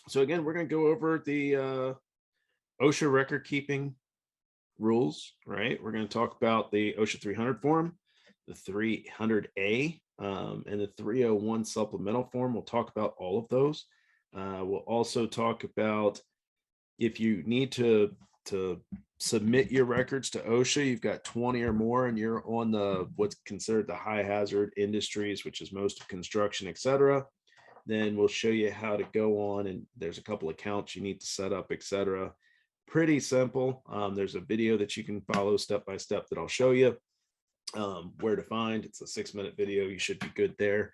So again, we're going to go over the OSHA record keeping rules, right? We're going to talk about the OSHA 300 form, the 300A, and the 301 supplemental form. We'll talk about all of those. We'll also talk about if you need to submit your records to OSHA, you've got 20 or more, and you're on the what's considered the high hazard industries, which is most of construction, etc. Then we'll show you how to go on, and there's a couple accounts you need to set up, etc. Pretty simple. There's a video that you can follow step by step that I'll show you where to find. It's a 6-minute video. You should be good there.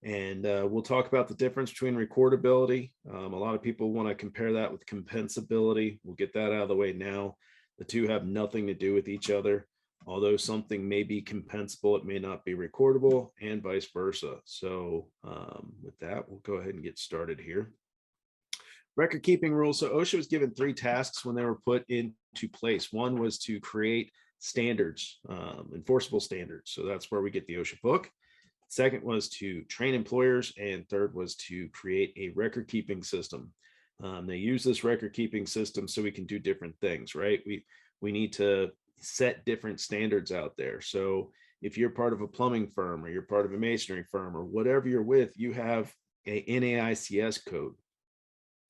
And we'll talk about the difference between recordability. A lot of people want to compare that with compensability. We'll get that out of the way now. The two have nothing to do with each other. Although something may be compensable, it may not be recordable, and vice versa. So with that, we'll go ahead and get started here. Record keeping rules. So OSHA was given 3 tasks when they were put into place. One was to create standards, enforceable standards. So that's where we get the OSHA book. Second was to train employers, and third was to create a record keeping system. They use this record keeping system so we can do different things, right? We need to set different standards out there. So if you're part of a plumbing firm, or you're part of a masonry firm, or whatever you're with, you have a NAICS code.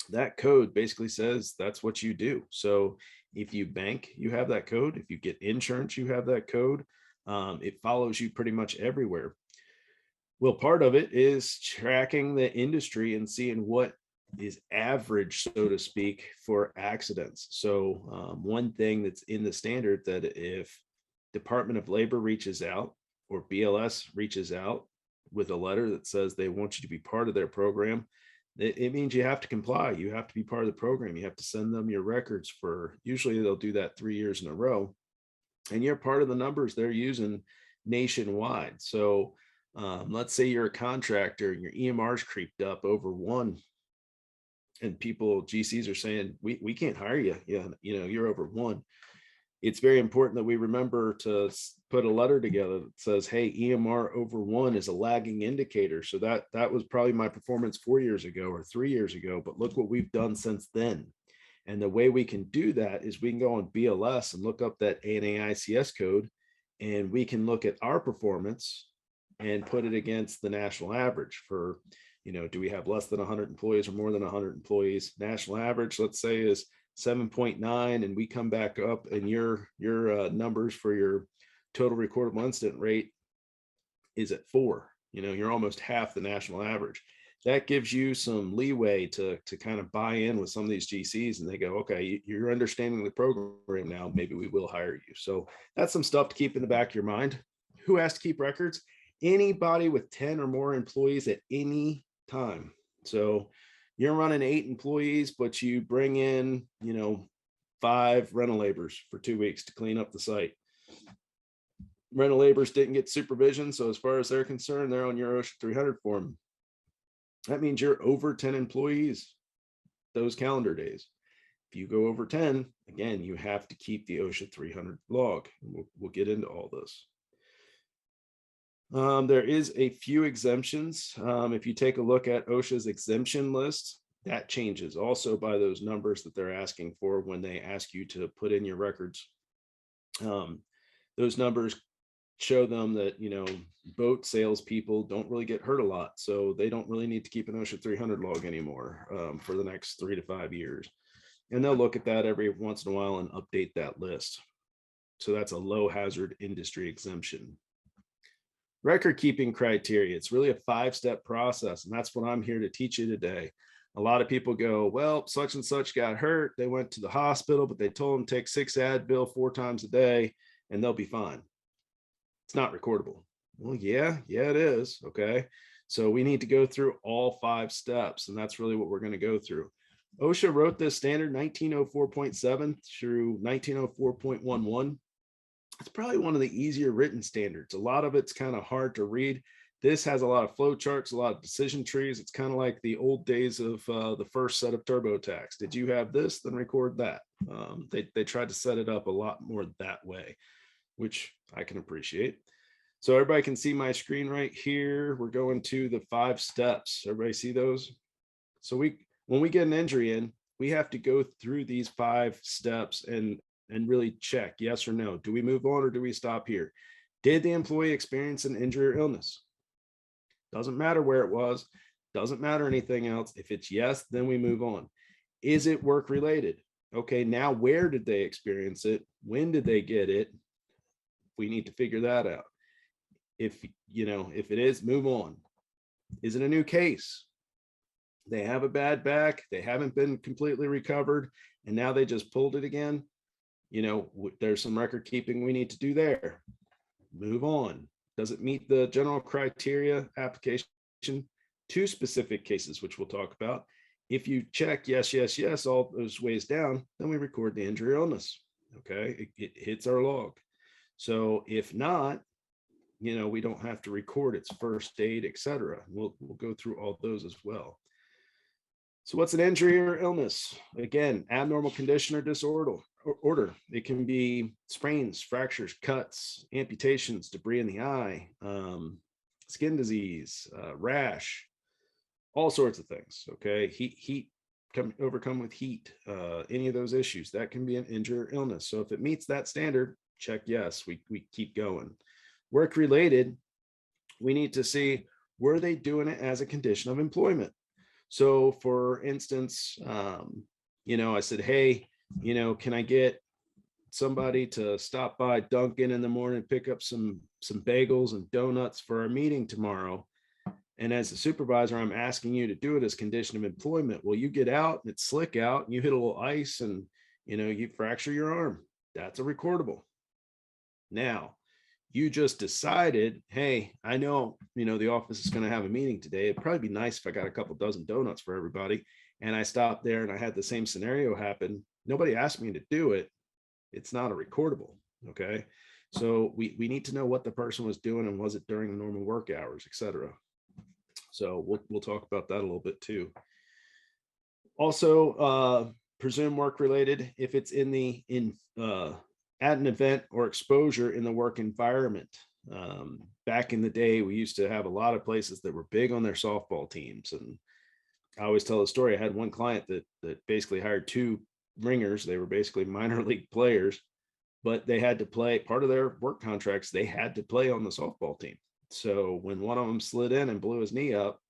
That code basically says that's what you do. So if you bank, you have that code. If you get insurance, you have that code. It follows you pretty much everywhere. Well, part of it is tracking the industry and seeing what is average, so to speak, for accidents. So one thing that's in the standard, that if Department of Labor reaches out, or BLS reaches out with a letter that says they want you to be part of their program, it means you have to comply. You have to be part of the program. You have to send them your records for, usually they'll do that 3 years in a row, and you're part of the numbers they're using nationwide. So let's say you're a contractor and your EMR's creeped up over 1, and people, GCs, are saying, we can't hire you. Yeah, you're over 1. It's very important that we remember to put a letter together that says, hey, EMR over 1 is a lagging indicator. So that was probably my performance 4 years ago or 3 years ago, but look what we've done since then. And the way we can do that is we can go on BLS and look up that NAICS code, and we can look at our performance and put it against the national average for, do we have less than 100 employees or more than 100 employees? National average, let's say, is 7.9, and we come back up, and your numbers for your total recordable incident rate is at 4. You're almost half the national average. That gives you some leeway to kind of buy in with some of these GCs, and they go, okay, you're understanding the program now, maybe we will hire you. So that's some stuff to keep in the back of your mind. Who has to keep records? Anybody with 10 or more employees at any time. So you're running 8 employees, but you bring in, 5 rental laborers for 2 weeks to clean up the site. Rental laborers didn't get supervision, so as far as they're concerned, they're on your OSHA 300 form. That means you're over 10 employees those calendar days. If you go over 10, again, you have to keep the OSHA 300 log. We'll get into all this. There is a few exemptions. If you take a look at OSHA's exemption list, that changes also by those numbers that they're asking for when they ask you to put in your records. Those numbers show them that, boat salespeople don't really get hurt a lot, so they don't really need to keep an OSHA 300 log anymore for the next 3 to 5 years. And they'll look at that every once in a while and update that list. So that's a low hazard industry exemption. Record keeping criteria. It's really a 5-step process, and that's what I'm here to teach you today. A lot of people go, well, such and such got hurt. They went to the hospital, but they told them to take 6 Advil 4 times a day and they'll be fine. It's not recordable. Well, yeah, it is. Okay. So we need to go through all 5 steps, and that's really what we're going to go through. OSHA wrote this standard 1904.7 through 1904.11. It's probably one of the easier written standards. A lot of it's kind of hard to read. This has a lot of flow charts, a lot of decision trees. It's kind of like the old days of the first set of TurboTax. Did you have this? Then record that. They tried to set it up a lot more that way, which I can appreciate. So everybody can see my screen right here. We're going to the 5 steps. Everybody see those? So when we get an injury in, we have to go through these 5 steps and really check yes or no. Do we move on or do we stop here? Did the employee experience an injury or illness? Doesn't matter where it was, doesn't matter anything else. If it's yes, then we move on. Is it work related? Okay, now where did they experience it? When did they get it? We need to figure that out. If if it is, move on. Is it a new case? They have a bad back, they haven't been completely recovered, and now they just pulled it again. There's some record keeping we need to do there. Move on. Does it meet the general criteria application to specific cases, which we'll talk about? If you check yes, yes, yes, all those ways down, then we record the injury or illness. Okay, it hits our log. So if not, we don't have to record its first aid, etc. We'll go through all those as well. So what's an injury or illness? Again, abnormal condition or disorder. It can be sprains, fractures, cuts, amputations, debris in the eye, skin disease, rash, all sorts of things. Okay, heat overcome with heat, any of those issues, that can be an injury or illness. So if it meets that standard, check yes, we keep going. Work related, we need to see, were they doing it as a condition of employment? So for instance, I said, hey, can I get somebody to stop by Dunkin' in the morning, pick up some bagels and donuts for our meeting tomorrow? And as a supervisor, I'm asking you to do it as condition of employment. Well, you get out and it's slick out and you hit a little ice and, you fracture your arm. That's a recordable. Now, you just decided, hey, I know, the office is going to have a meeting today. It'd probably be nice if I got a couple dozen donuts for everybody. And I stopped there and I had the same scenario happen. Nobody asked me to do it. It's not a recordable. Okay. So we need to know what the person was doing and was it during normal work hours, etc. So we'll talk about that a little bit too. Also, presume work related if it's at an event or exposure in the work environment. Back in the day, we used to have a lot of places that were big on their softball teams. And I always tell the story. I had one client that basically hired 2 ringers. They were basically minor league players, but they had to play, part of their work contracts, they had to play on the softball team. So when one of them slid in and blew his knee up,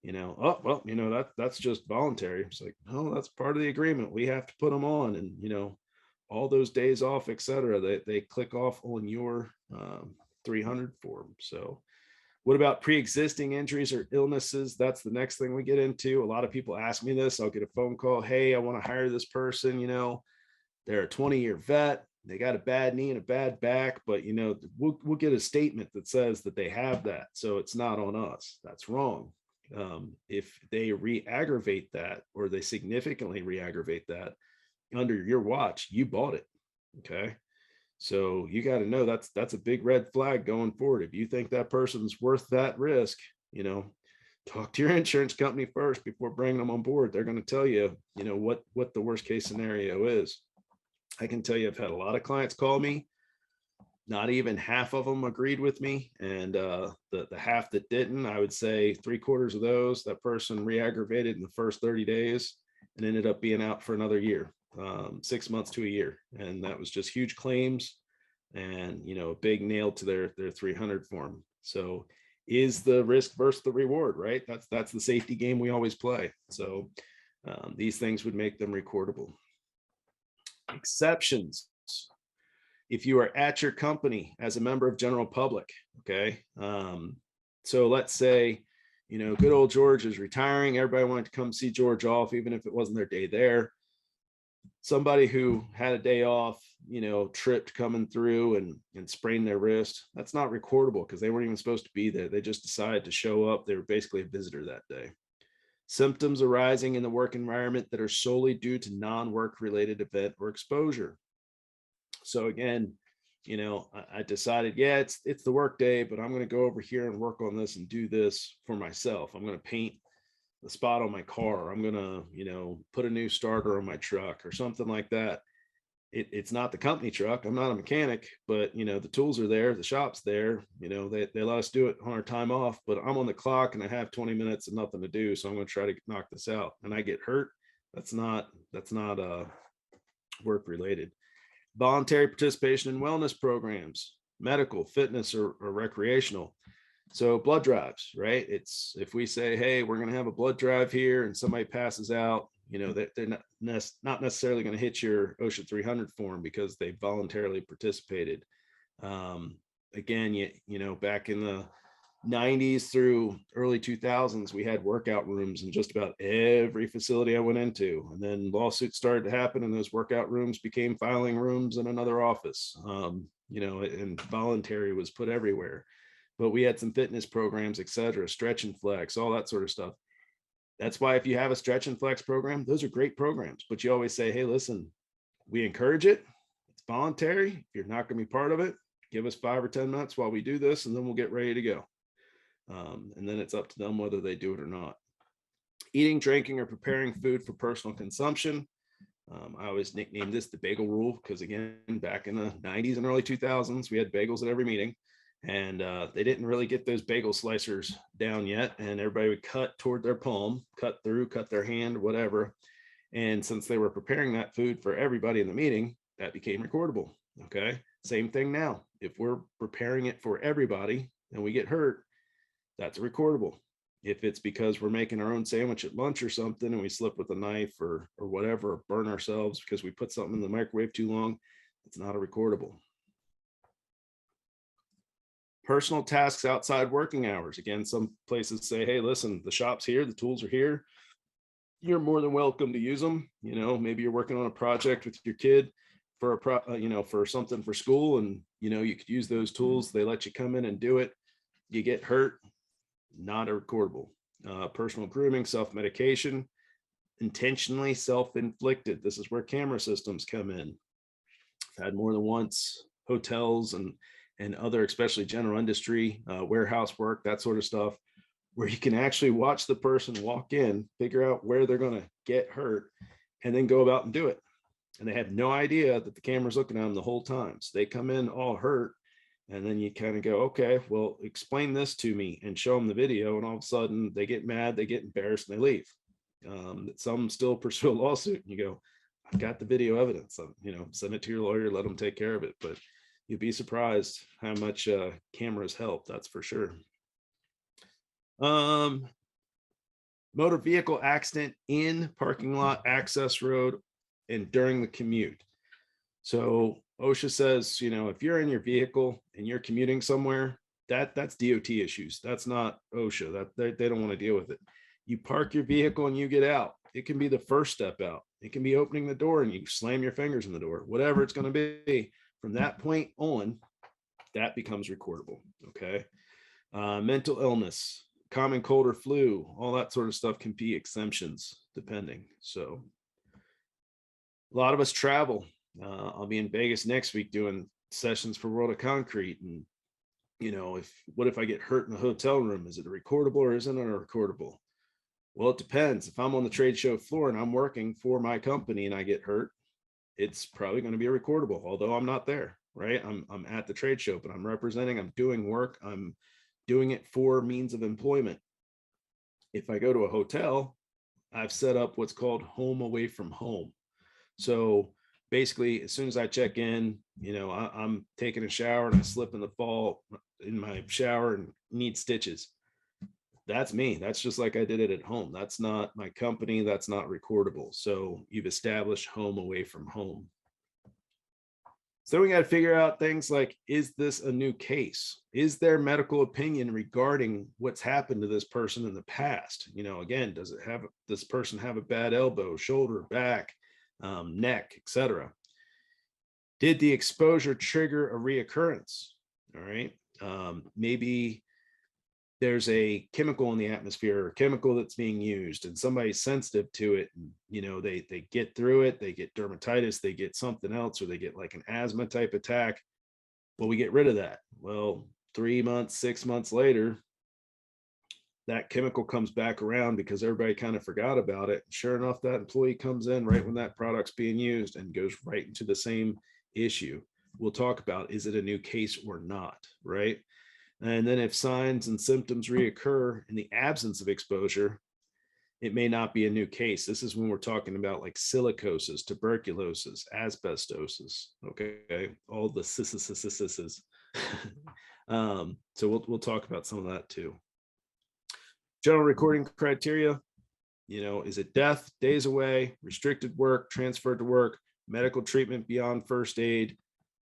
that's just voluntary. It's like, no, that's part of the agreement. We have to put them on. And, all those days off, etc., they click off on your 300 form. So what about pre-existing injuries or illnesses? That's the next thing we get into. A lot of people ask me this. I'll get a phone call. Hey, I want to hire this person. They're a 20-year vet. They got a bad knee and a bad back, but we'll get a statement that says that they have that. So it's not on us. That's wrong. If they re-aggravate that, or they significantly re-aggravate that under your watch, you bought it. Okay. So you got to know that's a big red flag going forward. If you think that person's worth that risk, talk to your insurance company first before bringing them on board. They're going to tell you, what the worst case scenario is. I can tell you, I've had a lot of clients call me. Not even half of them agreed with me. And the half that didn't, I would say 3/4 of those, that person re-aggravated in the first 30 days and ended up being out for another year, 6 months to a year. And that was just huge claims and, a big nail to their 300 form. So is the risk versus the reward, right? That's the safety game we always play. So these things would make them recordable. Exceptions. If you are at your company as a member of general public, okay. So let's say, good old George is retiring. Everybody wanted to come see George off, even if it wasn't their day there. Somebody who had a day off, tripped coming through and sprained their wrist. That's not recordable because they weren't even supposed to be there. They just decided to show up. They were basically a visitor that day. Symptoms arising in the work environment that are solely due to non-work related event or exposure. So again, I decided, it's the work day, but I'm going to go over here and work on this and do this for myself. I'm going to paint the spot on my car. I'm going to, put a new starter on my truck or something like that. it's not the company truck. I'm not a mechanic, but the tools are there, the shop's there. They let us do it on our time off, but I'm on the clock and I have 20 minutes and nothing to do. So I'm going to try to knock this out and I get hurt. That's not work related. Voluntary participation in wellness programs, medical, fitness, or recreational. So blood drives, right? It's if we say, hey, we're going to have a blood drive here and somebody passes out, they're not necessarily going to hit your OSHA 300 form because they voluntarily participated. Again, back in the 90s through early 2000s, we had workout rooms in just about every facility I went into. And then lawsuits started to happen and those workout rooms became filing rooms in another office. And voluntary was put everywhere. But we had some fitness programs, et cetera, stretch and flex, all that sort of stuff. That's why if you have a stretch and flex program, those are great programs. But you always say, hey, listen, we encourage it. It's voluntary. If you're not going to be part of it, give us 5 or 10 minutes while we do this, and then we'll get ready to go. And then it's up to them whether they do it or not. Eating, drinking, or preparing food for personal consumption. I always nicknamed this the bagel rule because, again, back in the 90s and early 2000s, we had bagels at every meeting. And they didn't really get those bagel slicers down yet. And everybody would cut toward their palm, cut through, cut their hand, whatever. And since they were preparing that food for everybody in the meeting, that became recordable. Okay. Same thing now. If we're preparing it for everybody and we get hurt, that's recordable. If it's because we're making our own sandwich at lunch or something and we slip with a knife or whatever, or burn ourselves because we put something in the microwave too long, it's not a recordable. Personal tasks outside working hours. Again, some places say, hey, listen, the shop's here, the tools are here. You're more than welcome to use them. Maybe you're working on a project with your kid for for something for school, and you could use those tools. They let you come in and do it. You get hurt, not a recordable. Personal grooming, self-medication, intentionally self-inflicted. This is where camera systems come in. I've had more than once hotels and other, especially general industry, warehouse work, that sort of stuff, where you can actually watch the person walk in, figure out where they're going to get hurt, and then go about and do it. And they have no idea that the camera's looking at them the whole time. So they come in all hurt, and then you kind of go, okay, well, explain this to me, and show them the video. And all of a sudden they get mad, they get embarrassed, and they leave. Some still pursue a lawsuit, and you go, I've got the video evidence. Send it to your lawyer, let them take care of it. But you'd be surprised how much cameras help. That's for sure. Motor vehicle accident in parking lot, access road, and during the commute. So OSHA says, if you're in your vehicle and you're commuting somewhere, that's DOT issues. That's not OSHA. That they don't want to deal with it. You park your vehicle and you get out. It can be the first step out. It can be opening the door and you slam your fingers in the door, whatever it's going to be. From that point on, that becomes recordable. Okay. Mental illness, common cold or flu, all that sort of stuff can be exemptions depending. So a lot of us travel. I'll be in Vegas next week doing sessions for World of Concrete. And, what if I get hurt in the hotel room? Is it a recordable or isn't it a recordable? Well, it depends. If I'm on the trade show floor and I'm working for my company and I get hurt, it's probably going to be a recordable, although I'm not there, right? I'm at the trade show, but I'm representing, I'm doing work. I'm doing it for means of employment. If I go to a hotel, I've set up what's called home away from home. So basically, as soon as I check in, I'm taking a shower and I slip in the fall in my shower and need stitches. That's me. That's just like I did it at home. That's not my company. That's not recordable. So you've established home away from home. So we got to figure out things like, is this a new case? Is there medical opinion regarding what's happened to this person in the past? Again, does this person have a bad elbow, shoulder, back, neck, etc.? Did the exposure trigger a reoccurrence? All right. Maybe there's a chemical in the atmosphere or chemical that's being used and somebody's sensitive to it. And, they get through it, they get dermatitis, they get something else, or they get like an asthma type attack. Well, we get rid of that. Well, 3 months, 6 months later, that chemical comes back around because everybody kind of forgot about it. Sure enough, that employee comes in right when that product's being used and goes right into the same issue. We'll talk about, is it a new case or not, right? And then if signs and symptoms reoccur in the absence of exposure, it may not be a new case. This is when we're talking about like silicosis, tuberculosis, asbestosis, okay? All the sisses. So we'll talk about some of that too. General recording criteria, is it death, days away, restricted work, transferred to work, medical treatment beyond first aid,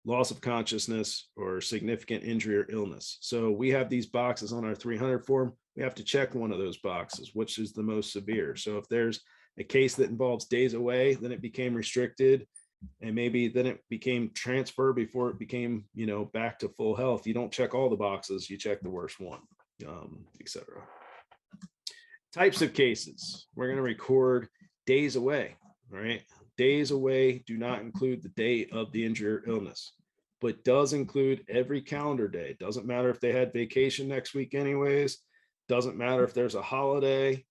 loss of consciousness, or significant injury or illness. So we have these boxes on our 300 form. We have to check one of those boxes, which is the most severe. So if there's a case that involves days away, then it became restricted, and maybe then it became transfer before it became, back to full health. You don't check all the boxes, you check the worst one, etc. Types of cases. We're going to record days away, right? Days away do not include the day of the injury or illness, but does include every calendar day. Doesn't matter if they had vacation next week anyways. Doesn't matter if there's a holiday.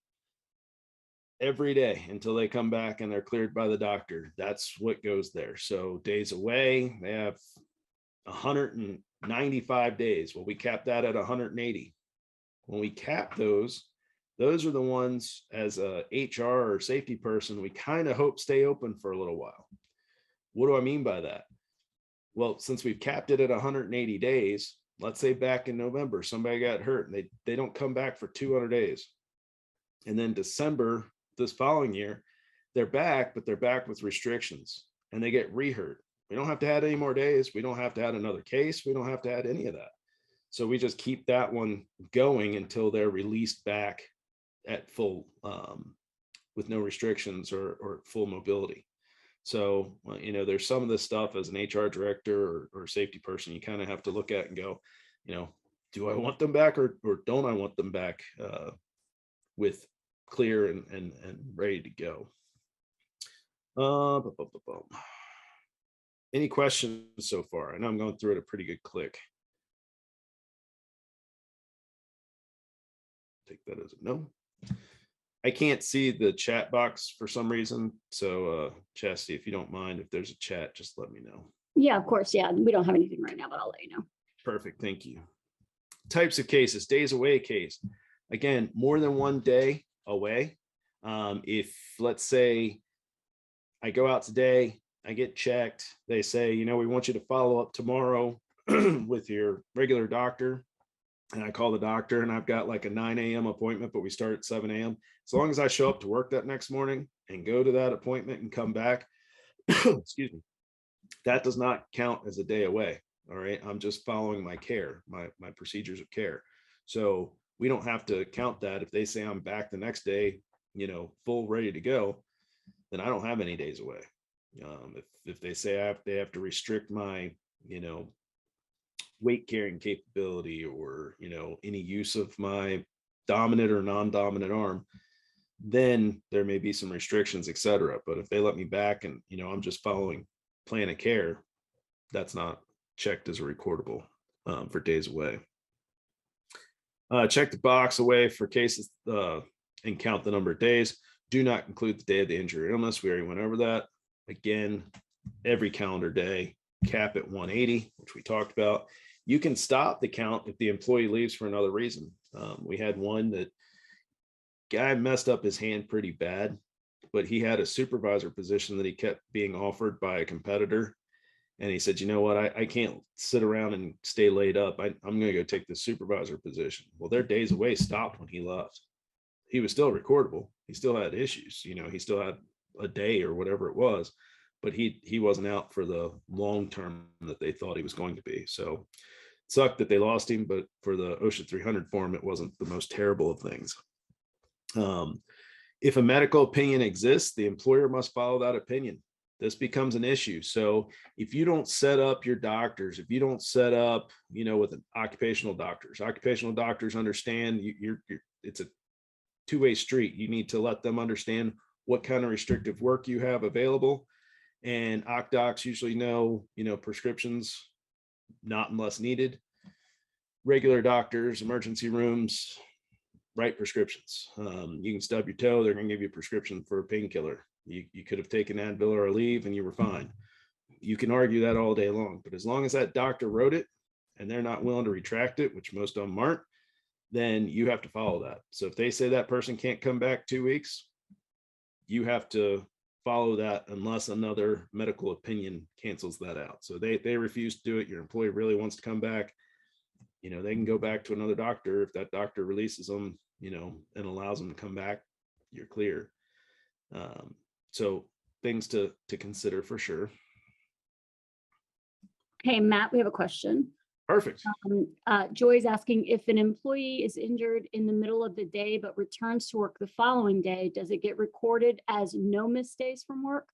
Every day until they come back and they're cleared by the doctor. That's what goes there. So days away, they have 195 days. Well, we cap that at 180. When we cap those are the ones as a HR or safety person, we kind of hope stay open for a little while. What do I mean by that? Well, since we've capped it at 180 days, let's say back in November, somebody got hurt and they don't come back for 200 days. And then December, this following year, they're back, but they're back with restrictions and they get rehurt. We don't have to add any more days. We don't have to add another case. We don't have to add any of that. So we just keep that one going until they're released back at full, with no restrictions or full mobility. So, there's some of this stuff as an HR director or safety person, you kind of have to look at and go, do I want them back or don't I want them back with clear and ready to go? Any questions so far? I know I'm going through it a pretty good click. Take that as a no. I can't see the chat box for some reason. So Chastity, if you don't mind, if there's a chat, just let me know. Yeah, of course. Yeah, we don't have anything right now, but I'll let you know. Perfect. Thank you. Types of cases. Days away case. Again, more than one day away. If let's say I go out today, I get checked. They say, we want you to follow up tomorrow with your regular doctor. And I call the doctor and I've got like a 9 a.m. appointment, but we start at 7 a.m. As long as I show up to work that next morning and go to that appointment and come back, excuse me, that does not count as a day away. All right. I'm just following my care, my procedures of care. So we don't have to count that. If they say I'm back the next day, full ready to go, then I don't have any days away. If they say they have to restrict my, weight carrying capability or any use of my dominant or non-dominant arm, then there may be some restrictions, etc. But if they let me back and I'm just following plan of care, that's not checked as a recordable for days away. Check the box away for cases and count the number of days. Do not include the day of the injury or illness. We already went over that. Again, every calendar day, cap at 180, which we talked about. You can stop the count if the employee leaves for another reason. We had one that guy messed up his hand pretty bad, but he had a supervisor position that he kept being offered by a competitor. And he said, you know what, I can't sit around and stay laid up. I'm going to go take the supervisor position. Well, their days away stopped when he left. He was still recordable. He still had issues. He still had a day or whatever it was, but he wasn't out for the long term that they thought he was going to be. So it sucked that they lost him, but for the OSHA 300 form, it wasn't the most terrible of things. If a medical opinion exists, the employer must follow that opinion. This becomes an issue. So if you don't set up your doctors, if you don't set up, with occupational doctors understand it's a two-way street. You need to let them understand what kind of restrictive work you have available. And OC docs usually know, prescriptions, not unless needed. Regular doctors, emergency rooms, write prescriptions. You can stub your toe, they're going to give you a prescription for a painkiller. You could have taken Advil or Aleve and you were fine. You can argue that all day long, but as long as that doctor wrote it and they're not willing to retract it, which most of them aren't, then you have to follow that. So if they say that person can't come back 2 weeks, you have to follow that unless another medical opinion cancels that out. So they refuse to do it. Your employee really wants to come back, they can go back to another doctor. If that doctor releases them, and allows them to come back, you're clear. So things to consider for sure. Hey, Matt, we have a question. Perfect. Joy's asking, if an employee is injured in the middle of the day but returns to work the following day, does it get recorded as no missed days from work?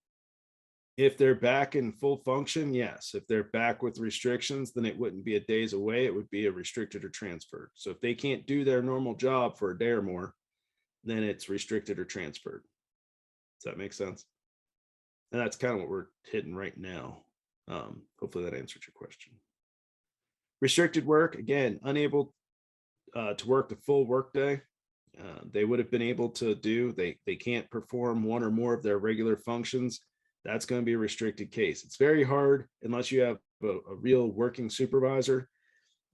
If they're back in full function, yes. If they're back with restrictions, then it wouldn't be a days away. It would be a restricted or transferred. So if they can't do their normal job for a day or more, then it's restricted or transferred. Does that make sense? And that's kind of what we're hitting right now. Hopefully that answered your question. Restricted work, again, unable to work the full workday. They would have been able to do, they can't perform one or more of their regular functions. That's going to be a restricted case. It's very hard unless you have a real working supervisor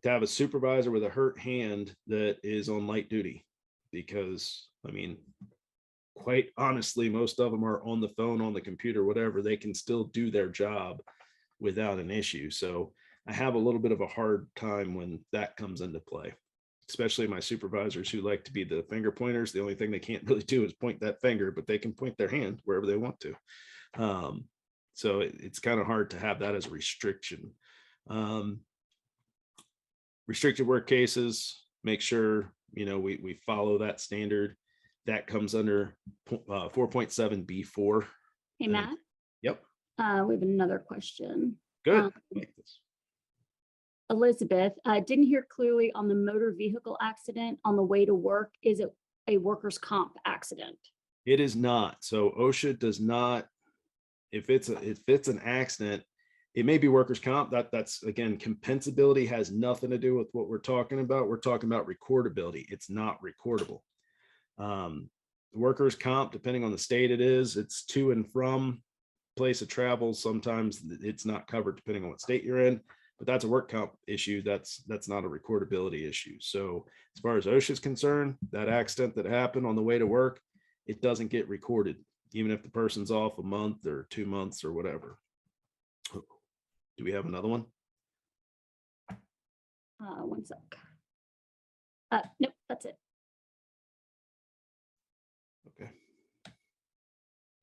to have a supervisor with a hurt hand that is on light duty, because quite honestly, most of them are on the phone, on the computer, whatever. They can still do their job without an issue. So I have a little bit of a hard time when that comes into play, especially my supervisors who like to be the finger pointers. The only thing they can't really do is point that finger, but they can point their hand wherever they want to. So it's kind of hard to have that as a restriction. Restricted work cases, make sure, we follow that standard. That comes under 4.7B4. Hey, Matt. Yep. We have another question. Good. Elizabeth, didn't hear clearly on the motor vehicle accident on the way to work. Is it a workers' comp accident? It is not. So OSHA does not, if it's an accident, it may be workers' comp. That's again, compensability has nothing to do with what we're talking about. We're talking about recordability. It's not recordable. Workers' comp, depending on the state it's to and from place of travel. Sometimes it's not covered depending on what state you're in, but that's a work comp issue. That's not a recordability issue. So as far as OSHA is concerned, that accident that happened on the way to work, it doesn't get recorded, even if the person's off a month or 2 months or whatever. Do we have another one? One sec. Nope, that's it. Okay.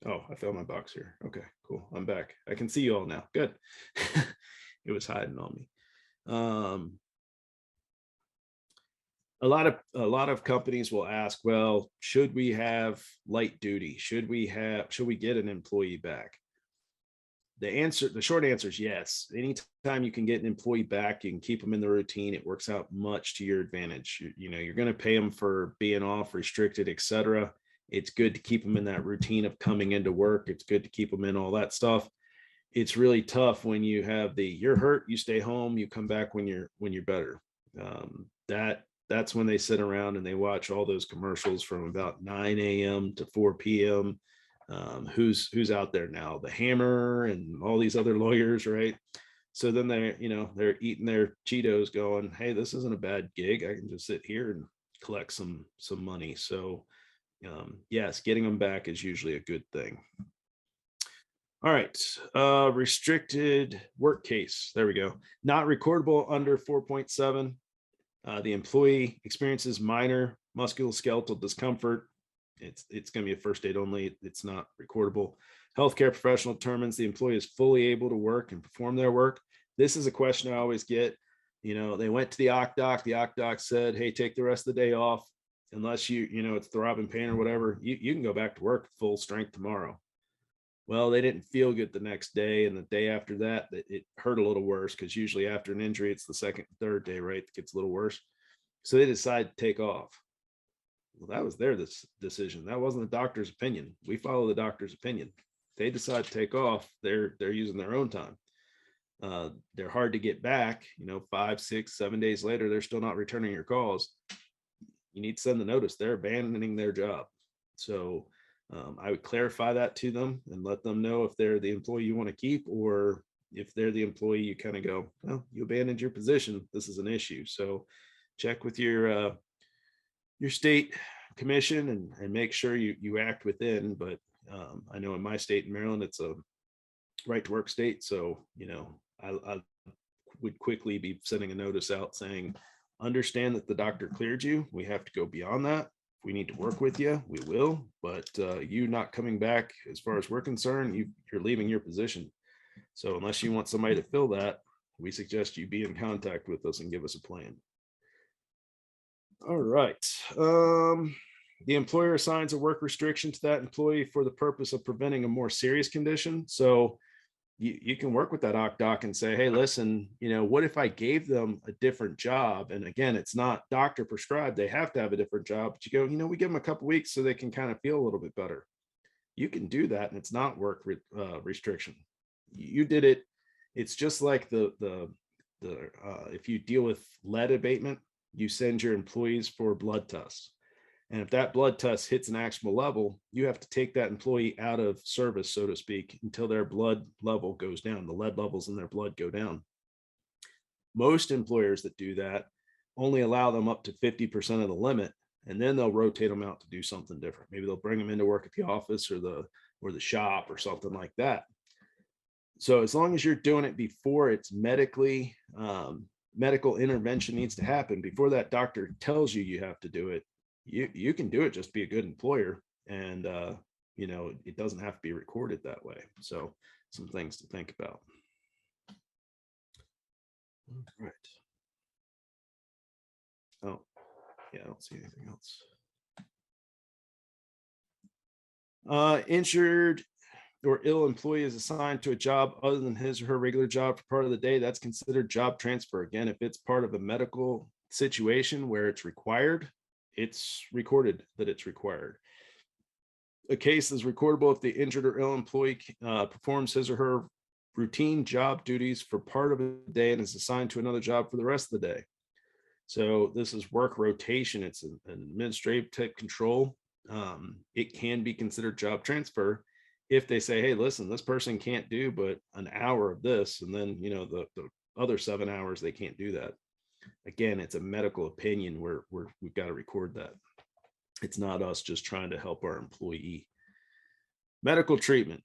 Oh, I found my box here. Okay, cool. I'm back. I can see you all now. Good. It was hiding on me. A lot of companies will ask, well, should we have light duty? Should we get an employee back? The short answer is yes. Anytime you can get an employee back, you can keep them in the routine. It works out much to your advantage. You're going to pay them for being off, restricted, etc. It's good to keep them in that routine of coming into work. It's good to keep them in all that stuff. It's really tough when you have you're hurt, you stay home, you come back when you're better. That's when they sit around and they watch all those commercials from about 9 a.m. to 4 p.m. Who's out there now? The Hammer and all these other lawyers, right? So then they're eating their Cheetos going, hey, this isn't a bad gig. I can just sit here and collect some money. So yes, getting them back is usually a good thing. All right. Restricted work case. There we go. Not recordable under 4.7. The employee experiences minor musculoskeletal discomfort. It's going to be a first aid only. It's not recordable. Healthcare professional determines the employee is fully able to work and perform their work. This is a question I always get. They went to the OCDOC. The OCDOC said, hey, take the rest of the day off. Unless it's throbbing pain or whatever, you can go back to work full strength tomorrow. Well, they didn't feel good the next day. And the day after that, it hurt a little worse, because usually after an injury, it's the second, third day, right? It gets a little worse. So they decided to take off. Well, that was their decision. That wasn't the doctor's opinion. We follow the doctor's opinion. They decide to take off. They're using their own time. They're hard to get back. 5, 6, 7 days later, they're still not returning your calls. you need to send the notice. They're abandoning their job. So I would clarify that to them and let them know if they're the employee you want to keep, or if they're the employee, you kind of go, well, you abandoned your position. This is an issue. So check with your state commission and make sure you act within. But I know in my state in Maryland, it's a right to work state. So, I would quickly be sending a notice out saying, understand that the doctor cleared you. We have to go beyond that. If we need to work with you, we will. But you not coming back, as far as we're concerned, you're leaving your position. So unless you want somebody to fill that, we suggest you be in contact with us and give us a plan. All right. The employer assigns a work restriction to that employee for the purpose of preventing a more serious condition. So you can work with that OCDOC and say, hey, listen, what if I gave them a different job? And again, it's not doctor prescribed. They have to have a different job. But you go, we give them a couple weeks so they can kind of feel a little bit better. You can do that, and it's not work restriction. You did it. It's just like the if you deal with lead abatement, you send your employees for blood tests. And if that blood test hits an actionable level, you have to take that employee out of service, so to speak, until their blood level goes down. The lead levels in their blood go down. Most employers that do that only allow them up to 50% of the limit, and then they'll rotate them out to do something different. Maybe they'll bring them into work at the office or the shop or something like that. So as long as you're doing it before it's medical intervention needs to happen, before that doctor tells you have to do it, you can do it. Just be a good employer, and it doesn't have to be recorded that way. So some things to think about. All right. Oh, yeah, I don't see anything else. Injured or ill employee is assigned to a job other than his or her regular job for part of the day. That's considered job transfer. Again, if it's part of a medical situation where it's required, it's recorded that it's required. A case is recordable if the injured or ill employee performs his or her routine job duties for part of a day and is assigned to another job for the rest of the day. So this is work rotation. It's an administrative type control. It can be considered job transfer if they say, hey, listen, this person can't do but an hour of this, and then the other 7 hours they can't do that. Again, it's a medical opinion where we've got to record that. It's not us just trying to help our employee. Medical treatment,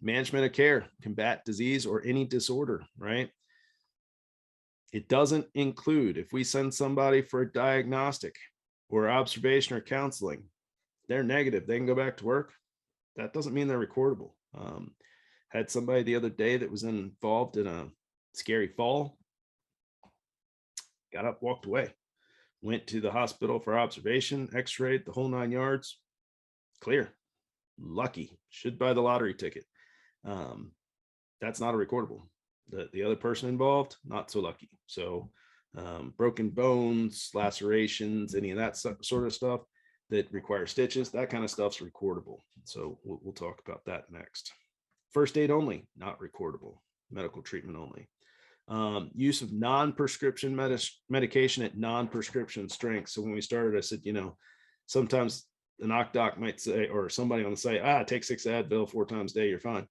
management of care, combat disease or any disorder, right? It doesn't include if we send somebody for a diagnostic or observation or counseling, they're negative, they can go back to work. That doesn't mean they're recordable. Had somebody the other day that was involved in a scary fall, got up, walked away, went to the hospital for observation, x-rayed, the whole 9 yards, clear, lucky, should buy the lottery ticket. That's not a recordable. The other person involved, not so lucky. So broken bones, lacerations, any of that sort of stuff that require stitches, that kind of stuff's recordable. So we'll talk about that next. First aid only, not recordable. Medical treatment only. Use of non-prescription medication at non-prescription strength. So when we started, I said, sometimes an OCDOC might say, or somebody on the site, take 6 Advil 4 times a day, you're fine.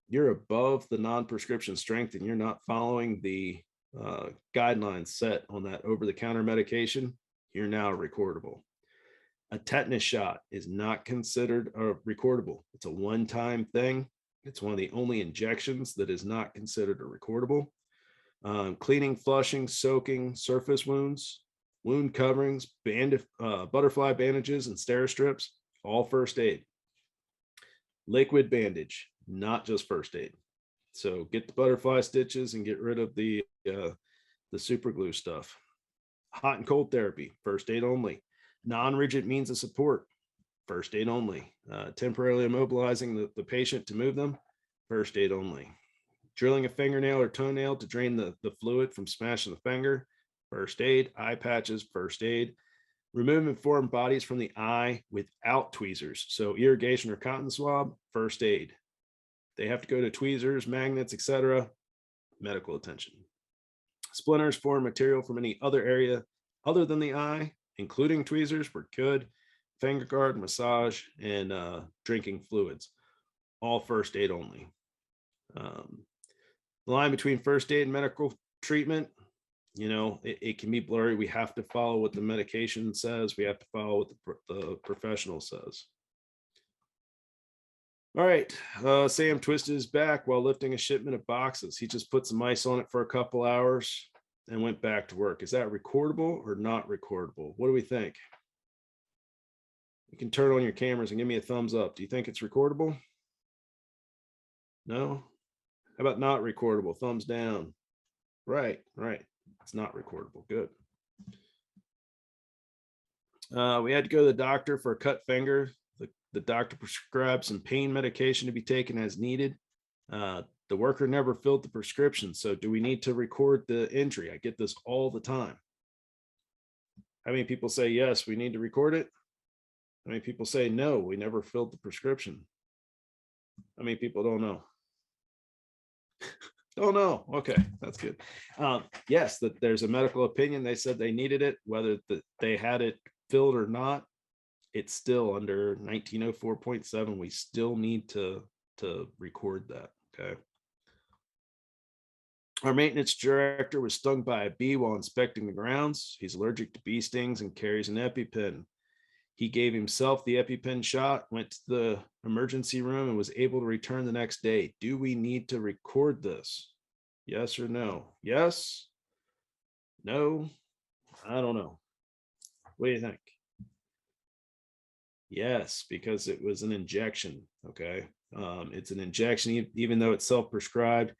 You're above the non-prescription strength and you're not following the guidelines set on that over-the-counter medication, you're now recordable. A tetanus shot is not considered a recordable. It's a one-time thing. It's one of the only injections that is not considered a recordable. Cleaning, flushing, soaking surface wounds, wound coverings, butterfly bandages, and Steri-strips, all first aid. Liquid bandage, not just first aid. So get the butterfly stitches and get rid of the super glue stuff. Hot and cold therapy, first aid only. Non-rigid means of support, first aid only. Temporarily immobilizing the patient to move them, first aid only. Drilling a fingernail or toenail to drain the fluid from smashing the finger, first aid. Eye patches, first aid. Removing foreign bodies from the eye without tweezers. So irrigation or cotton swab, first aid. They have to go to tweezers, magnets, etc., medical attention. Splinters, foreign material from any other area other than the eye including tweezers, were good, finger guard, massage, and drinking fluids, all first aid only. The line between first aid and medical treatment, it can be blurry. We have to follow what the medication says. We have to follow what the professional says. All right, Sam twisted his back while lifting a shipment of boxes. He just put some ice on it for a couple hours and went back to work. Is that recordable or not recordable? What do we think? You can turn on your cameras and give me a thumbs up. Do you think it's recordable? No? How about not recordable? Thumbs down. Right. It's not recordable. Good. We had to go to the doctor for a cut finger. The doctor prescribed some pain medication to be taken as needed. The worker never filled the prescription. So do we need to record the injury? I get this all the time. How many people say, yes, we need to record it? How many people say, no, we never filled the prescription? How many people don't know? Don't know. Okay, that's good. Yes, that there's a medical opinion. They said they needed it, whether they had it filled or not. It's still under 1904.7. We still need to record that. Okay. Our maintenance director was stung by a bee while inspecting the grounds. He's allergic to bee stings and carries an EpiPen. He gave himself the EpiPen shot, went to the emergency room, and was able to return the next day. Do we need to record this? Yes or no? Yes? No? I don't know. What do you think? Yes, because it was an injection. Okay. It's an injection, even though it's self-prescribed.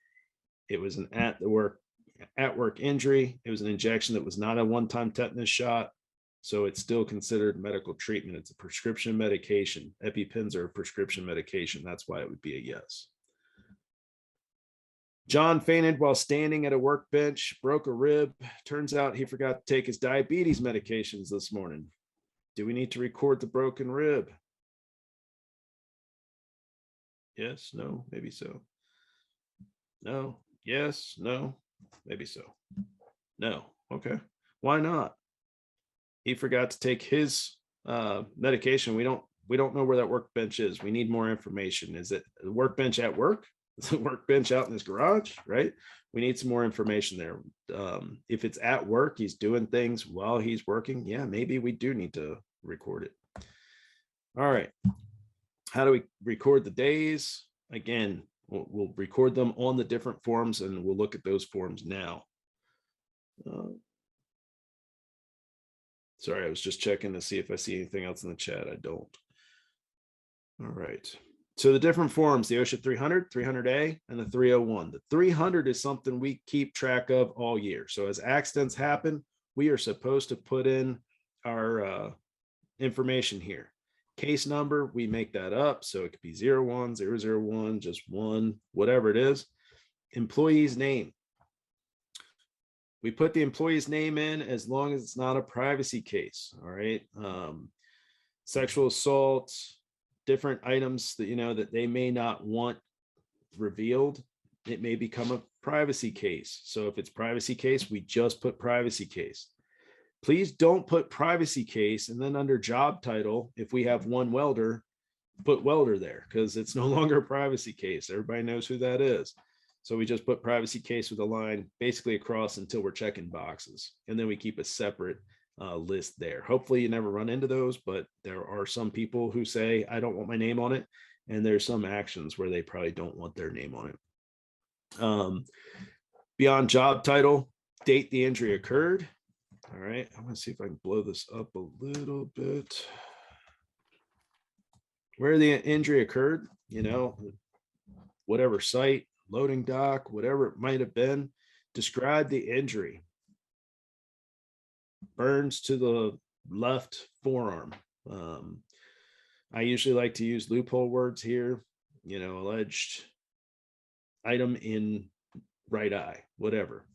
It was an at work injury. It was an injection that was not a one-time tetanus shot. So it's still considered medical treatment. It's a prescription medication. EpiPens are a prescription medication. That's why it would be a yes. John fainted while standing at a workbench, broke a rib. Turns out he forgot to take his diabetes medications this morning. Do we need to record the broken rib? Yes, no, maybe so. No, yes, no, maybe so. No, okay. Why not? He forgot to take his medication. We don't know where that workbench is. We need more information. Is it a workbench at work? Is it a workbench out in his garage? Right? We need some more information there. If it's at work, he's doing things while he's working. Yeah, maybe we do need to record it. All right. How do we record the days? Again, we'll record them on the different forms, and we'll look at those forms now. Sorry, I was just checking to see if I see anything else in the chat. I don't. All right. So the different forms, the OSHA 300, 300A, and the 301. The 300 is something we keep track of all year. So as accidents happen, we are supposed to put in our information here. Case number, we make that up. So it could be 01, 001, just one, whatever it is. Employee's name. We put the employee's name in as long as it's not a privacy case. All right. Sexual assault, different items that, that they may not want revealed. It may become a privacy case. So if it's privacy case, we just put privacy case. Please don't put privacy case and then under job title, if we have one welder, put welder there, because it's no longer a privacy case. Everybody knows who that is. So we just put privacy case with a line basically across until we're checking boxes. And then we keep a separate list there. Hopefully you never run into those, but there are some people who say, I don't want my name on it. And there's some actions where they probably don't want their name on it. Beyond job title, date the injury occurred. All right, I'm going to see if I can blow this up a little bit. Where the injury occurred, whatever site, loading dock, whatever it might have been, describe the injury. Burns to the left forearm. I usually like to use loophole words here, alleged item in right eye, whatever.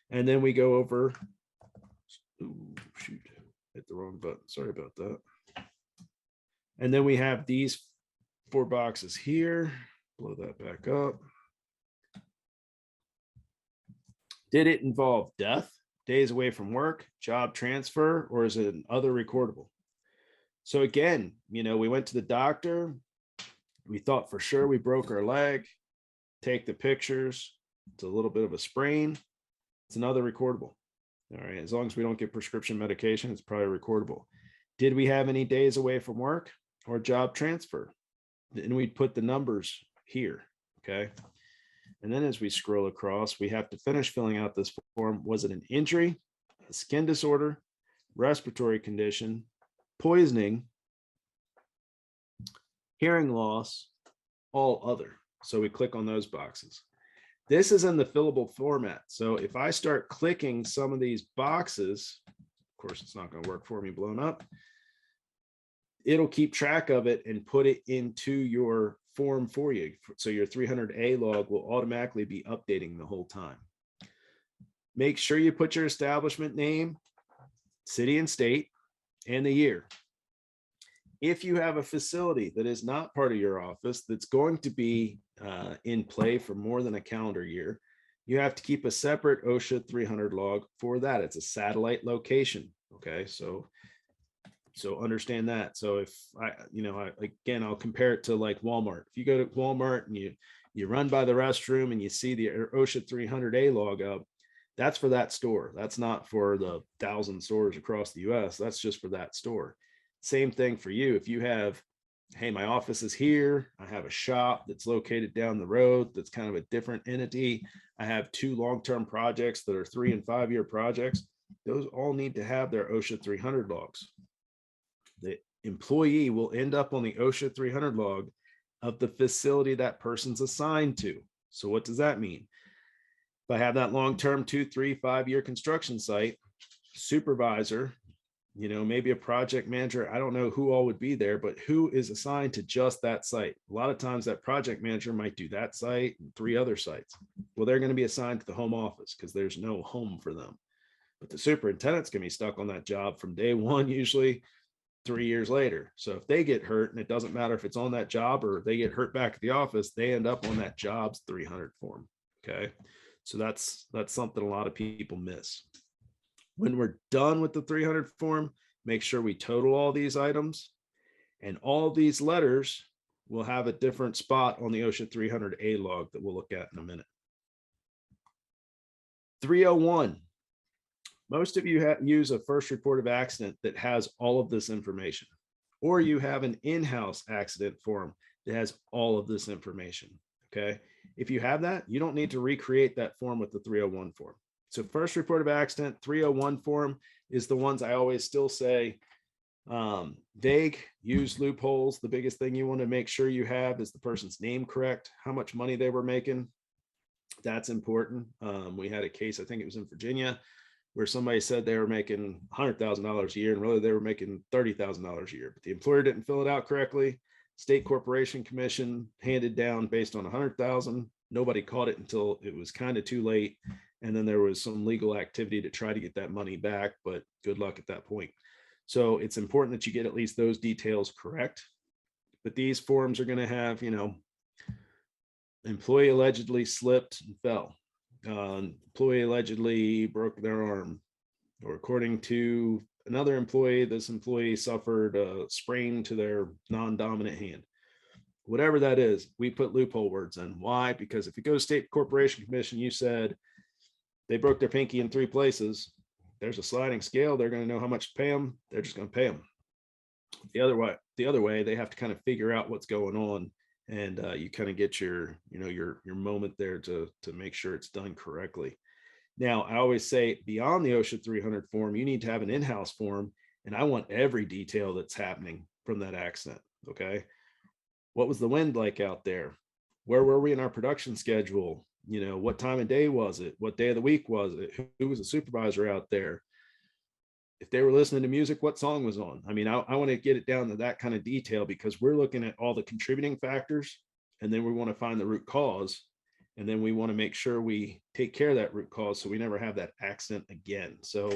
And then we go over, ooh, shoot, hit the wrong button. Sorry about that. And then we have these 4 boxes here. Blow that back up. Did it involve death? days away from work, job transfer, or is it an other recordable? So again, we went to the doctor. We thought for sure we broke our leg. Take the pictures. It's a little bit of a sprain. It's another recordable. All right. As long as we don't get prescription medication, it's probably recordable. Did we have any days away from work or job transfer? And we'd put the numbers here. Okay. And then as we scroll across, we have to finish filling out this form. Was it an injury, a skin disorder, respiratory condition, poisoning, hearing loss, all other? So we click on those boxes. This is in the fillable format. So if I start clicking some of these boxes, of course, it's not going to work for me blown up. It'll keep track of it and put it into your form for you. So your 300A log will automatically be updating the whole time. Make sure you put your establishment name, city and state, and the year. If you have a facility that is not part of your office that's going to be in play for more than a calendar year, you have to keep a separate OSHA 300 log for that. It's a satellite location. Okay, so understand that. So if I'll compare it to like Walmart. If you go to Walmart and you run by the restroom and you see the OSHA 300A log up, that's for that store. That's not for the 1,000 stores across the US. That's just for that store. Same thing for you. If you have, hey, my office is here. I have a shop that's located down the road. That's kind of a different entity. I have 2 long-term projects that are 3 and 5 year projects. Those all need to have their OSHA 300 logs. The employee will end up on the OSHA 300 log of the facility that person's assigned to. So what does that mean? If I have that long-term 2, 3, 5 year construction site, supervisor, maybe a project manager, I don't know who all would be there, but who is assigned to just that site? A lot of times that project manager might do that site and 3 other sites. Well, they're going to be assigned to the home office because there's no home for them. But the superintendent's going to be stuck on that job from day one, usually 3 years later. So if they get hurt, and it doesn't matter if it's on that job or they get hurt back at the office, they end up on that job's 300 form. Okay. So that's something a lot of people miss. When we're done with the 300 form, make sure we total all these items, and all these letters will have a different spot on the OSHA 300A log that we'll look at in a minute. 301. Most of you use a first report of accident that has all of this information, or you have an in-house accident form that has all of this information. Okay. If you have that, you don't need to recreate that form with the 301 form. So first report of accident, 301 form is the ones I always still say, vague, use loopholes. The biggest thing you want to make sure you have is the person's name correct, how much money they were making. That's important. We had a case, I think it was in Virginia, where somebody said they were making $100,000 a year and really they were making $30,000 a year, but the employer didn't fill it out correctly. State Corporation Commission handed down based on 100,000. Nobody caught it until it was kind of too late. And then there was some legal activity to try to get that money back, but good luck at that point. So it's important that you get at least those details correct. But these forms are going to have, employee allegedly slipped and fell. Employee allegedly broke their arm, or according to another employee, this employee suffered a sprain to their non-dominant hand. Whatever that is, we put loophole words in. Why? Because if you go to State Corporation Commission, you said they broke their pinky in 3 places. There's a sliding scale. They're going to know how much to pay them. They're just going to pay them. The other way, they have to kind of figure out what's going on, and you kind of get your moment there to make sure it's done correctly. Now, I always say beyond the OSHA 300 form, you need to have an in-house form, and I want every detail that's happening from that accident. Okay. What was the wind like out there? Where were we in our production schedule? What time of day was it? What day of the week was it? Who was the supervisor out there? If they were listening to music, what song was on? I mean, I want to get it down to that kind of detail, because we're looking at all the contributing factors, and then we want to find the root cause. And then we want to make sure we take care of that root cause so we never have that accident again. So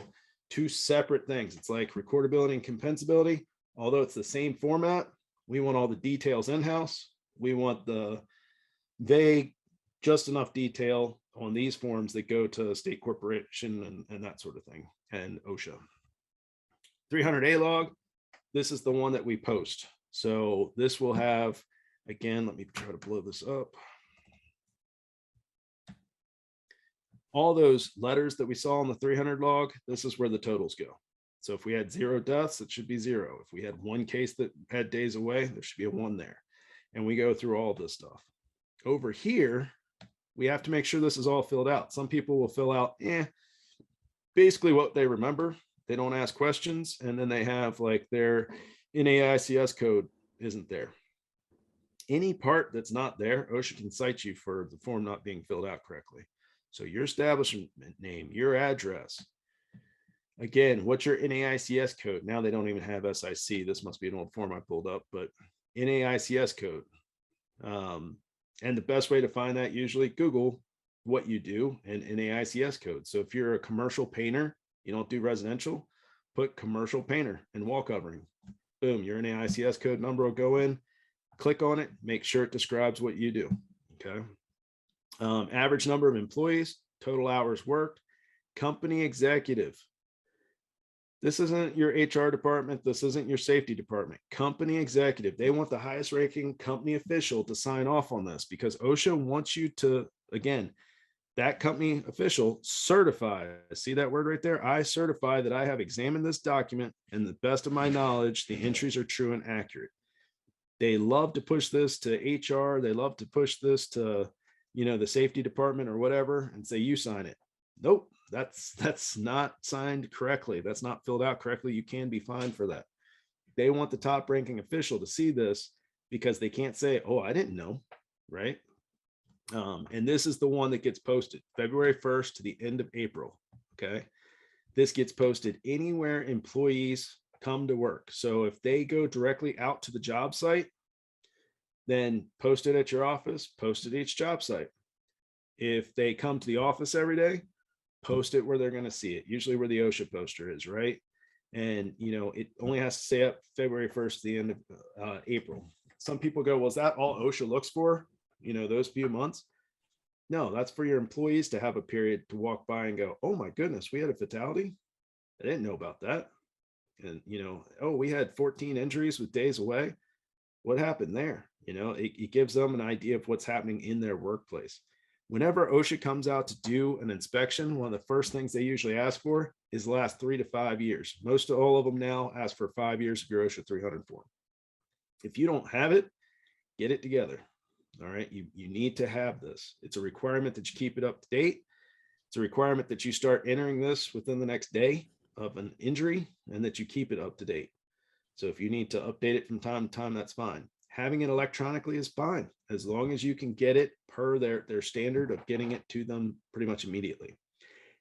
2 separate things. It's like recordability and compensability. Although it's the same format, we want all the details in-house. We want the vague, just enough detail on these forms that go to state corporation and that sort of thing, and OSHA. 300A log, this is the one that we post. So this will have, again, let me try to blow this up. All those letters that we saw on the 300 log, this is where the totals go. So if we had 0 deaths, it should be 0. If we had 1 case that had days away, there should be a 1 there. And we go through all this stuff. Over here, we have to make sure this is all filled out. Some people will fill out basically what they remember. They don't ask questions, and then they have like their NAICS code isn't there. Any part that's not there, OSHA can cite you for the form not being filled out correctly. So your establishment name, your address. Again, what's your NAICS code? Now they don't even have SIC. This must be an old form I pulled up, but NAICS code. And the best way to find that, usually Google what you do and NAICS code. So if you're a commercial painter, you don't do residential, put commercial painter and wall covering. Boom, your NAICS code number will go in, click on it, make sure it describes what you do, okay? Average number of employees, total hours worked, company executive. This isn't your HR department. This isn't your safety department. Company executive. They want the highest ranking company official to sign off on this because OSHA wants you to, again, that company official certify. See that word right there? I certify that I have examined this document and the best of my knowledge, the entries are true and accurate. They love to push this to HR. They love to push this to, the safety department or whatever and say, you sign it. Nope. That's not signed correctly. That's not filled out correctly. You can be fined for that. They want the top ranking official to see this because they can't say, oh, I didn't know, right? And this is the one that gets posted February 1st to the end of April, okay? This gets posted anywhere employees come to work. So if they go directly out to the job site, then post it at your office, post it at each job site. If they come to the office every day, post it where they're going to see it, usually where the OSHA poster is, right? And, it only has to stay up February 1st to the end of April. Some people go, well, is that all OSHA looks for, those few months? No, that's for your employees to have a period to walk by and go, oh my goodness, we had a fatality. I didn't know about that. And, oh, we had 14 injuries with days away. What happened there? It gives them an idea of what's happening in their workplace. Whenever OSHA comes out to do an inspection, one of the first things they usually ask for is the last 3 to 5 years. Most of all of them now ask for 5 years of your OSHA 300 form. If you don't have it, get it together. All right. You need to have this. It's a requirement that you keep it up to date. It's a requirement that you start entering this within the next day of an injury and that you keep it up to date. So if you need to update it from time to time, that's fine. Having it electronically is fine, as long as you can get it per their standard of getting it to them pretty much immediately.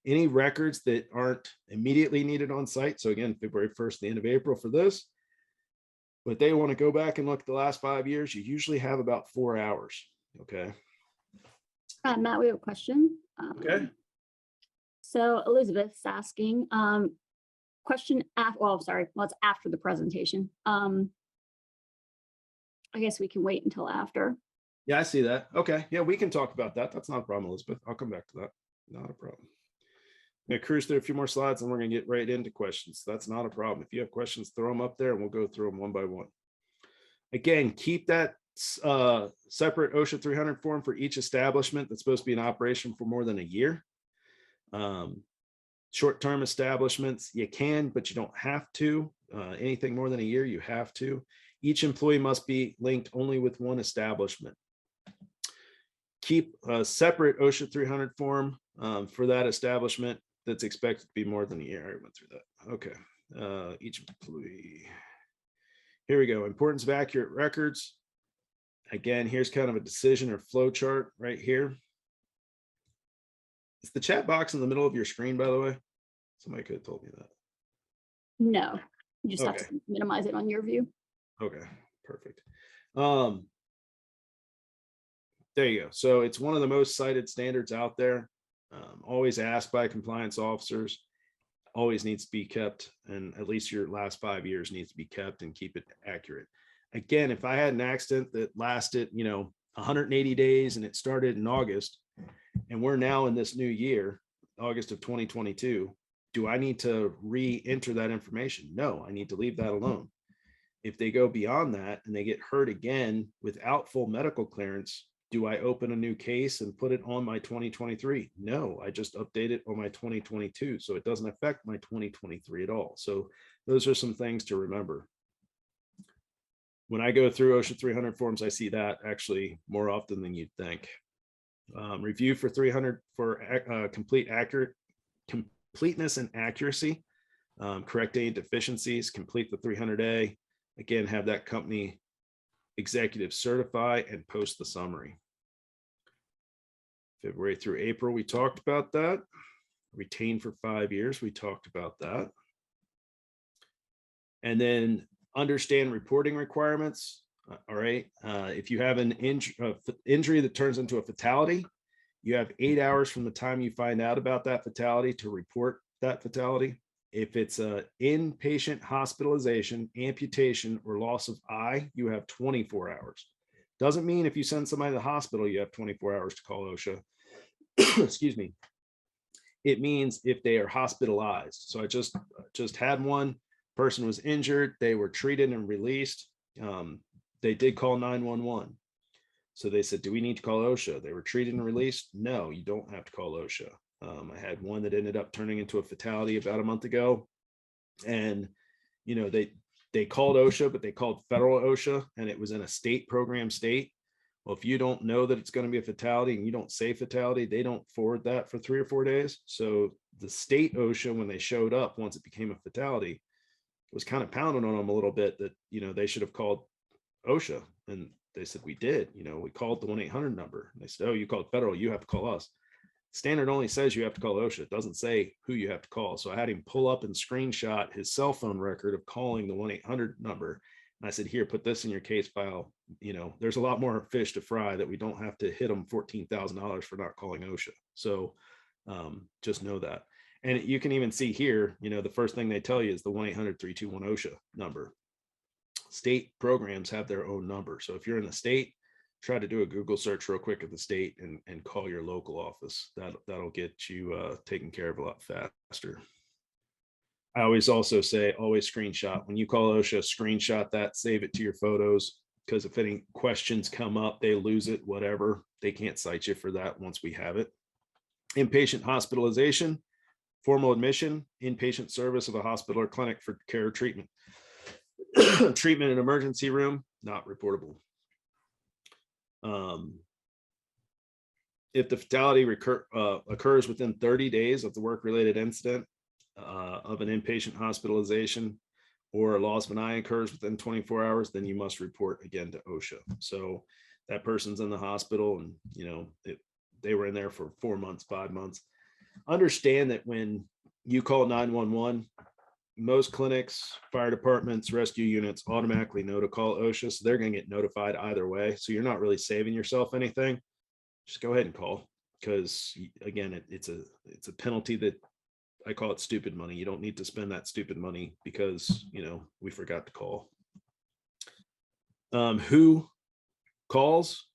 Any records that aren't immediately needed on site, so again, February 1st, the end of April for this, but they want to go back and look at the last 5 years, you usually have about 4 hours, okay? Matt, we have a question. Okay. So Elizabeth's asking, question after, it's after the presentation. I guess we can wait until after. Yeah, I see that. Okay. Yeah, we can talk about that. That's not a problem, Elizabeth. I'll come back to that. Not a problem. I'm going to cruise through a few more slides and we're going to get right into questions. That's not a problem. If you have questions, throw them up there and we'll go through them one by one. Again, keep that separate OSHA 300 form for each establishment that's supposed to be in operation for more than a year. Short-term establishments, you can, but you don't have to. Anything more than a year, you have to. Each employee must be linked only with one establishment. Keep a separate OSHA 300 form for that establishment that's expected to be more than a year. I went through that. Okay. Each employee. Here we go. Importance of accurate records. Again, here's kind of a decision or flow chart right here. Is the chat box in the middle of your screen, by the way? Somebody could have told me that. No, you just have to minimize it on your view. Okay, perfect. There you go. So it's one of the most cited standards out there. Always asked by compliance officers. Always needs to be kept, and at least your last 5 years needs to be kept and keep it accurate. Again, if I had an accident that lasted, 180 days and it started in August, And we're now in this new year, August of 2022. Do I need to re-enter that information? No, I need to leave that alone. If they go beyond that and they get hurt again without full medical clearance, do I open a new case and put it on my 2023? No, I just update it on my 2022. So it doesn't affect my 2023 at all. So those are some things to remember. When I go through OSHA 300 forms, I see that actually more often than you'd think. Review for 300 for completeness and accuracy. Correct any deficiencies, complete the 300A. Again, have that company executive certify and post the summary. February through April, we talked about that. Retain for 5 years, we talked about that. And then understand reporting requirements. All right. If you have an injury that turns into a fatality, you have 8 hours from the time you find out about that fatality to report that fatality. If it's an inpatient hospitalization, amputation, or loss of eye, you have 24 hours. Doesn't mean if you send somebody to the hospital, you have 24 hours to call OSHA. Excuse me. It means if they are hospitalized. So I just had one person was injured. They were treated and released. They did call 911. So they said, do we need to call OSHA? They were treated and released. No, you don't have to call OSHA. I had one that ended up turning into a fatality about a month ago. And, you know, they called OSHA, but they called federal OSHA, and it was in a state program state. Well, if you don't know that it's going to be a fatality and you don't say fatality, they don't forward that for 3 or 4 days. So the state OSHA, when they showed up, once it became a fatality, was kind of pounding on them a little bit that, you know, they should have called OSHA. And they said, we did, you know, we called the 1-800 number. And they said, oh, you called federal, you have to call us. Standard only says you have to call OSHA. It doesn't say who you have to call. So I had him pull up and screenshot his cell phone record of calling the 1-800 number. And I said, here, put this in your case file. You know, there's a lot more fish to fry that we don't have to hit them $14,000 for not calling OSHA. So just know that. And you can even see here, you know, the first thing they tell you is the 1-800-321 OSHA number. State programs have their own number. So if you're in the state, try to do a Google search real quick at the state and call your local office. That'll get you taken care of a lot faster. I always also say, always screenshot. When you call OSHA, screenshot that, save it to your photos, because if any questions come up, they lose it, whatever, they can't cite you for that once we have it. Inpatient hospitalization, formal admission, inpatient service of a hospital or clinic for care or treatment. Treatment in emergency room, not reportable. If the fatality occurs within 30 days of the work-related incident of an inpatient hospitalization, or a loss of an eye occurs within 24 hours, then you must report again to OSHA. So that person's in the hospital and, you know, they were in there for 4 months, 5 months. Understand that when you call 911, most clinics, fire departments, rescue units automatically know to call OSHA. So they're going to get notified either way. So you're not really saving yourself anything. Just go ahead and call, because again, it's a penalty that I call it stupid money. You don't need to spend that stupid money because, you know, we forgot to call. Who calls?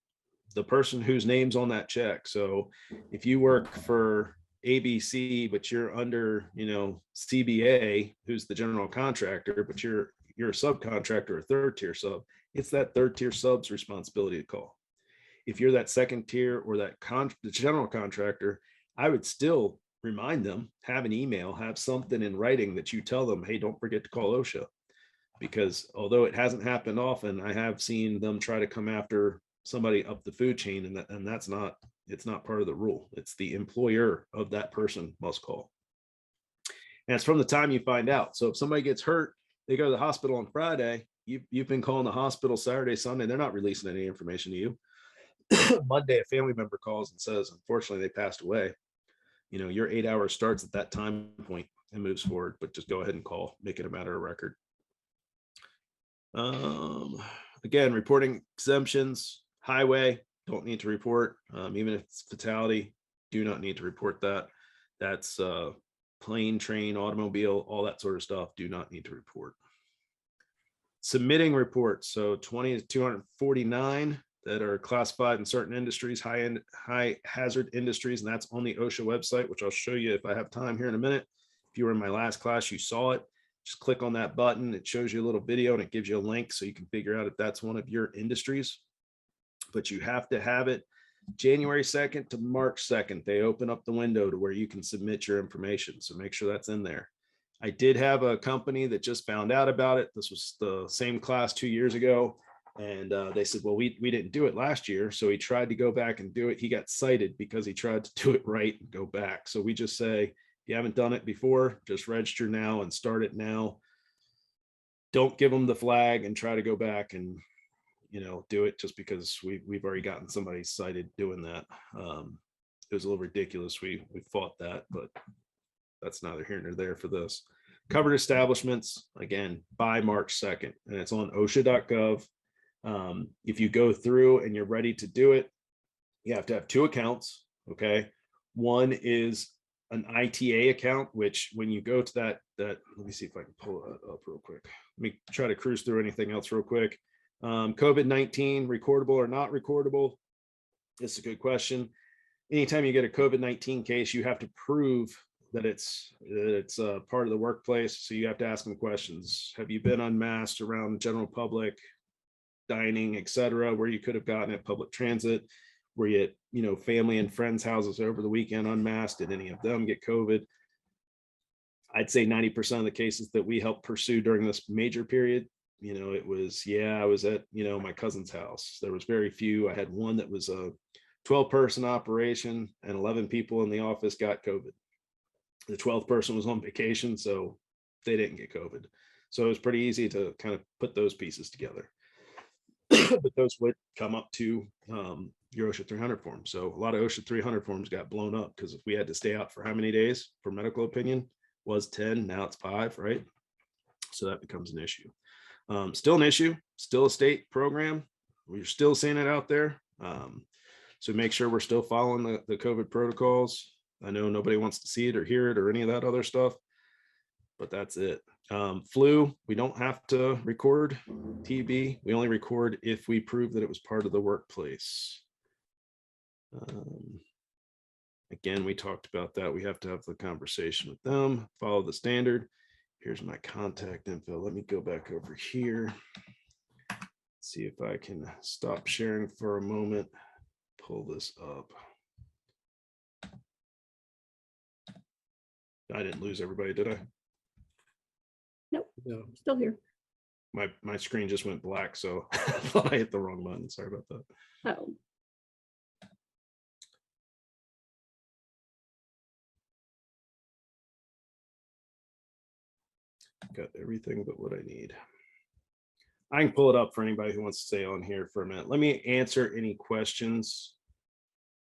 The person whose name's on that check. So if you work for ABC, but you're under, you know, CBA, who's the general contractor, but you're a subcontractor, a third tier sub, it's that third tier sub's responsibility to call. If you're that second tier or that the general contractor, I would still remind them, have an email, have something in writing that you tell them, hey, don't forget to call OSHA. Because although it hasn't happened often, I have seen them try to come after somebody up the food chain, and that's not, it's not part of the rule. It's the employer of that person must call. And it's from the time you find out. So if somebody gets hurt, they go to the hospital on Friday, you've been calling the hospital Saturday, Sunday, they're not releasing any information to you. Monday, a family member calls and says, unfortunately, they passed away. You know, your 8 hours starts at that time point and moves forward, but just go ahead and call, make it a matter of record. Again, reporting exemptions, highway, don't need to report. Even if it's fatality, do not need to report that. That's plane, train, automobile, all that sort of stuff, do not need to report. Submitting reports, so 20 to 249. that are classified in certain industries, high hazard industries, and that's on the OSHA website, which I'll show you if I have time here in a minute. If you were in my last class, you saw it. Just click on that button. It shows you a little video and it gives you a link so you can figure out if that's one of your industries. But you have to have it January 2nd to March 2nd. They open up the window to where you can submit your information. So make sure that's in there. I did have a company that just found out about it. This was the same class 2 years ago. And they said, well, we didn't do it last year. So he tried to go back and do it. He got cited because he tried to do it right and go back. So we just say, if you haven't done it before, just register now and start it now. Don't give them the flag and try to go back and, do it just because we've already gotten somebody cited doing that. It was a little ridiculous. We fought that, but that's neither here nor there for this. Covered establishments, again, by March 2nd, and it's on OSHA.gov. If you go through and you're ready to do it, you have to have 2 accounts. Okay. One is an ITA account, which when you go to that, let me see if I can pull it up real quick. Let me try to cruise through anything else real quick. COVID-19, recordable or not recordable? It's a good question. Anytime you get a COVID-19 case, you have to prove that it's part of the workplace. So you have to ask them questions. Have you been unmasked around the general public, dining, etc., where you could have gotten at public transit? Were you at, family and friends' houses over the weekend unmasked? Did any of them get COVID? I'd say 90% of the cases that we helped pursue during this major period, it was, I was at, my cousin's house. There was very few. I had one that was a 12-person operation and 11 people in the office got COVID. The 12th person was on vacation, so they didn't get COVID. So it was pretty easy to kind of put those pieces together. But those would come up to your OSHA 300 form. So a lot of OSHA 300 forms got blown up because if we had to stay out for how many days for medical opinion, was 10, now it's 5, right? So that becomes an issue. Still an issue, still a state program. We're still seeing it out there. So make sure we're still following the COVID protocols. I know nobody wants to see it or hear it or any of that other stuff, but that's it. Flu, we don't have to record. TB, we only record if we prove that it was part of the workplace. Again, we talked about that. We have to have the conversation with them, follow the standard. Here's my contact info. Let me go back over here. See if I can stop sharing for a moment. Pull this up. I didn't lose everybody, did I? Nope. No. Still here. My screen just went black, so I thought I hit the wrong button. Sorry about that. Oh. Got everything but what I need. I can pull it up for anybody who wants to stay on here for a minute. Let me answer any questions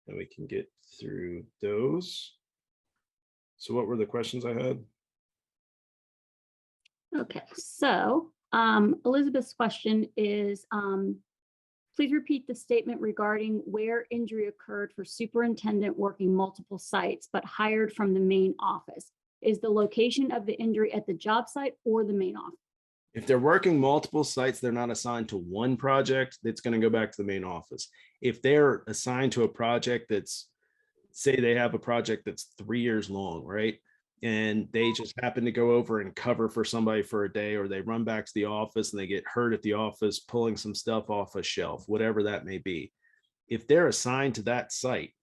and we can get through those. So what were the questions I had? Okay, so Elizabeth's question is, please repeat the statement regarding where injury occurred for superintendent working multiple sites but hired from the main office. Is the location of the injury at the job site or the main office? If they're working multiple sites, they're not assigned to one project. That's going to go back to the main office. If they're assigned to a project that's, say they have a project that's 3 years long, right? And they just happen to go over and cover for somebody for a day, or they run back to the office and they get hurt at the office pulling some stuff off a shelf, whatever that may be. If they're assigned to that site,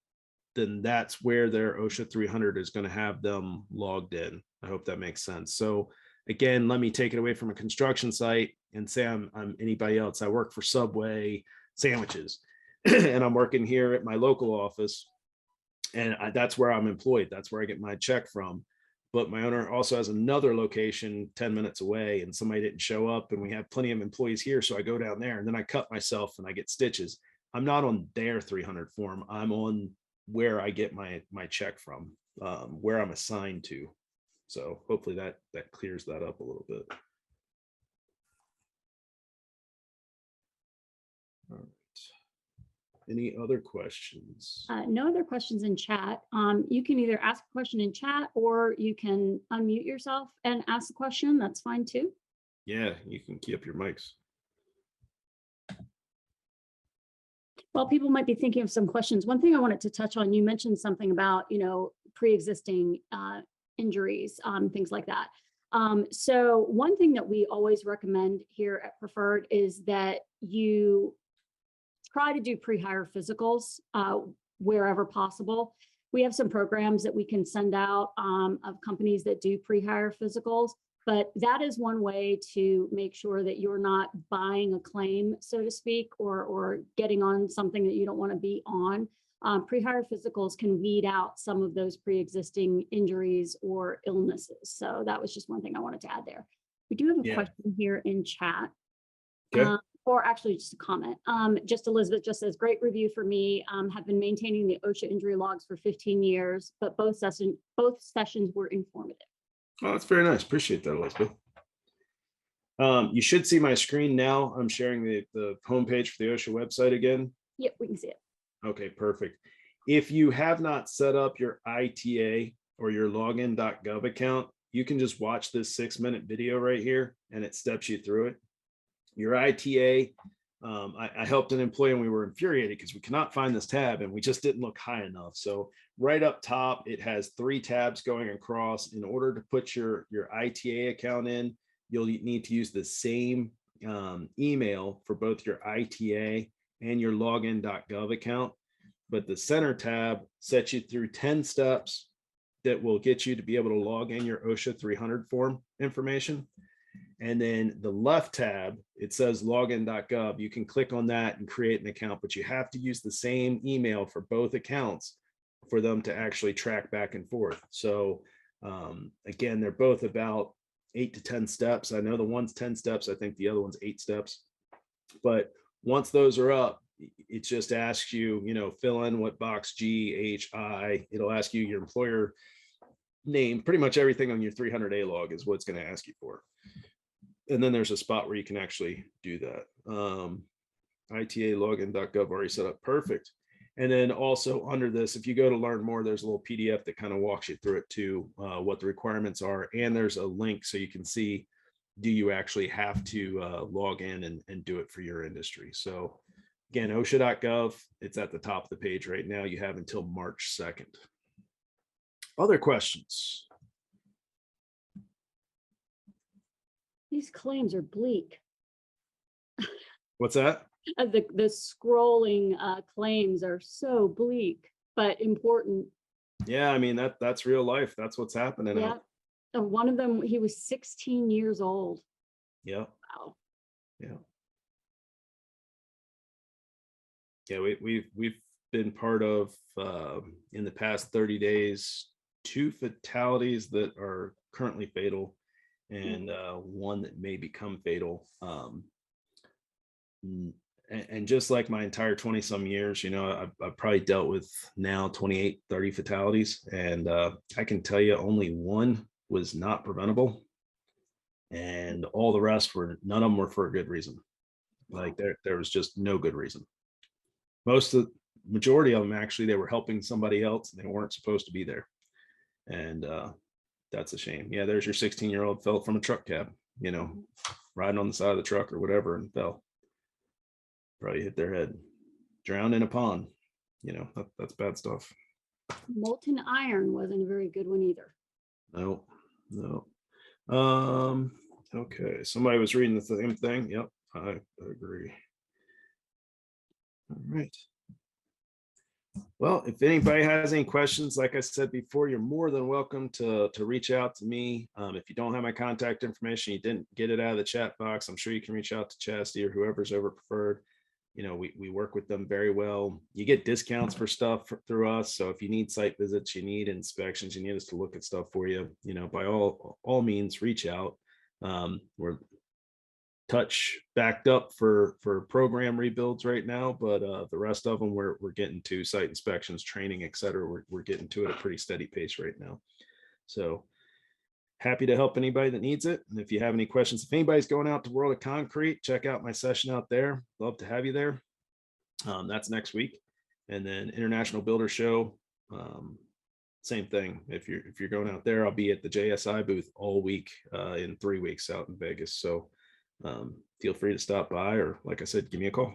then that's where their OSHA 300 is going to have them logged in. I hope that makes sense. So again, let me take it away from a construction site and say I'm anybody else. I work for Subway sandwiches and I'm working here at my local office, and that's where I'm employed. That's where I get my check from. But my owner also has another location 10 minutes away and somebody didn't show up and we have plenty of employees here. So I go down there and then I cut myself and I get stitches. I'm not on their 300 form. I'm on where I get my check from, where I'm assigned to. So hopefully that clears that up a little bit. All right. Any other questions? No other questions in chat. You can either ask a question in chat or you can unmute yourself and ask a question. That's fine too. Yeah, you can key up your mics. While people might be thinking of some questions, one thing I wanted to touch on, you mentioned something about, pre-existing injuries, things like that. So one thing that we always recommend here at Preferred is that you try to do pre-hire physicals wherever possible. We have some programs that we can send out of companies that do pre-hire physicals, but that is one way to make sure that you're not buying a claim, so to speak, or getting on something that you don't want to be on. Pre-hire physicals can weed out some of those pre-existing injuries or illnesses. So that was just one thing I wanted to add there. We do have a question here in chat. Okay. Or actually just a comment. Just Elizabeth just says, great review for me. Have been maintaining the OSHA injury logs for 15 years, but both sessions were informative. Oh, that's very nice. Appreciate that, Elizabeth. You should see my screen now. I'm sharing the homepage for the OSHA website again. Yep, we can see it. Okay, perfect. If you have not set up your ITA or your login.gov account, you can just watch this 6-minute video right here and it steps you through it. Your ITA, I helped an employee and we were infuriated because we cannot find this tab and we just didn't look high enough. So right up top, it has 3 tabs going across. In order to put your ITA account in, you'll need to use the same email for both your ITA and your login.gov account. But the center tab sets you through 10 steps that will get you to be able to log in your OSHA 300 form information. And then the left tab, it says login.gov. You can click on that and create an account, but you have to use the same email for both accounts for them to actually track back and forth. So again, they're both about 8 to 10 steps. I know the one's 10 steps. I think the other one's 8 steps. But once those are up, it just asks you, fill in what box G, H, I. It'll ask you your employer name. Pretty much everything on your 300A log is what it's going to ask you for. And then there's a spot where you can actually do that. ITA login.gov already set up. Perfect. And then also under this, if you go to learn more, there's a little PDF that kind of walks you through it too, what the requirements are. And there's a link so you can see, do you actually have to log in and do it for your industry? So again, OSHA.gov, it's at the top of the page right now. You have until March 2nd. Other questions? These claims are bleak. What's that? The scrolling claims are so bleak, but important. Yeah, I mean, that's real life. That's what's happening. Yeah. And one of them, he was 16 years old. Yeah. Wow. Yeah. Yeah, we've been part of in the past 30 days 2 fatalities that are currently fatal and one that may become fatal. And just like my entire 20 some years, I've probably dealt with now 28, 30 fatalities. And I can tell you only one was not preventable. And all the rest none of them were for a good reason. Like there was just no good reason. Majority of them, actually, they were helping somebody else and they weren't supposed to be there. And that's a shame. Yeah, there's your 16-year-old fell from a truck cab, riding on the side of the truck or whatever and fell. Probably hit their head, drowned in a pond. That's bad stuff. Molten iron wasn't a very good one either. No. Okay, somebody was reading the same thing. Yep, I agree. All right. Well, if anybody has any questions, like I said before, you're more than welcome to reach out to me. If you don't have my contact information, you didn't get it out of the chat box, I'm sure you can reach out to Chastity or whoever's over Preferred. We work with them very well. You get discounts for stuff through us. So if you need site visits, you need inspections, you need us to look at stuff for you, by all means, reach out. We're touch backed up for program rebuilds right now, but the rest of them we're getting to site inspections, training, etc. We're getting to it at a pretty steady pace right now. So happy to help anybody that needs it. And if you have any questions, if anybody's going out to World of Concrete, check out my session out there. Love to have you there. That's next week. And then International Builder Show, same thing. If you're going out there, I'll be at the JSI booth all week in 3 weeks out in Vegas. So feel free to stop by, or like I said, give me a call.